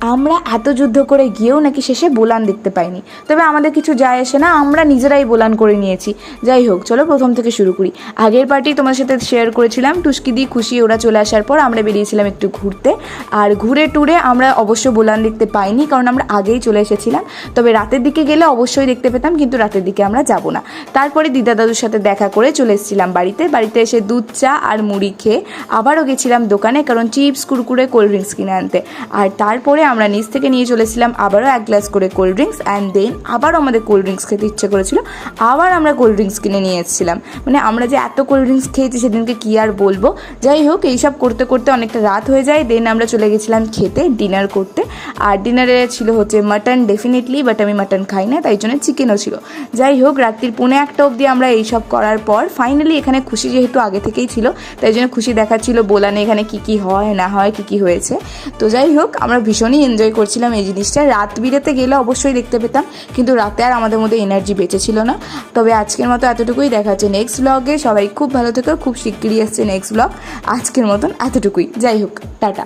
আমরা এত যুদ্ধ করে গিয়েও নাকি শেষে বোলান দেখতে পাইনি। তবে আমাদের কিছু যায় আসে না, আমরা নিজেরাই বোলান করে নিয়েছি। যাই হোক, চলো প্রথম থেকে শুরু করি। আগের পার্টি তোমার সাথে শেয়ার করেছিলাম টুস্কিদি খুশি ওরা চলে আসার পর আমরা বেরিয়েছিলাম একটু ঘুরতে। আর ঘুরে টুরে আমরা অবশ্য বোলান দেখতে পাইনি, কারণ আমরা আগেই চলে এসেছিলাম। তবে রাতের দিকে গেলে অবশ্যই দেখতে পেতাম, কিন্তু রাতের দিকে আমরা যাব না। তারপরে দিদা দাদুর সাথে দেখা করে চলে এসেছিলাম বাড়িতে এসে দুধ চা আর মুড়ি খেয়ে আবারও গেছিলাম দোকানে, কারণ চিপস কুরকুরে কোল্ড ড্রিঙ্কস কিনে আনতে। আর তারপরে আমরা নিচ থেকে নিয়ে চলেছিলাম আবারও 1 গ্লাস করে কোল্ড ড্রিঙ্কস, অ্যান্ড দেন আবারও আমাদের কোল্ড ড্রিঙ্কস খেতে ইচ্ছে করেছিল, আবার আমরা কোল্ড ড্রিঙ্কস কিনে নিয়ে এসেছিলাম। মানে আমরা যে এত কোল্ড ড্রিঙ্কস খেয়েছি সেদিনকে কী আর বলবো। যাই হোক, এইসব করতে করতে অনেকটা রাত হয়ে যায়। দেন আমরা চলে গেছিলাম খেতে, ডিনার করতে। আর ডিনারে ছিল হচ্ছে মাটন ডেফিনেটলি, বাট আমি মাটন খাই না, তাই জন্য চিকেনও ছিল। যাই হোক, রাত্রির 1:45 অবধি আমরা এইসব করার পর ফাইনালি এখানে খুশি যেহেতু আগে থেকেই ছিল, তাই জন্য খুশি দেখাচ্ছিল বোলানে এখানে কী হয় না হয়, কী হয়েছে। তো যাই হোক, আমরা ভীষণই এনজয় করছিলাম এই জিনিসটা। রাত বিরেতে গেলে অবশ্যই দেখতে পেতাম, কিন্তু রাতে আর আমাদের মধ্যে এনার্জি বেঁচে ছিল না। তবে আজকের মতো এতটুকুই, দেখা হচ্ছে নেক্সট ব্লগে। সবাই খুব ভালো থেকো, খুব শিগগিরই আসছে নেক্সট ব্লগ। আজকের মতন এতটুকুই, যাই হোক, টাটা।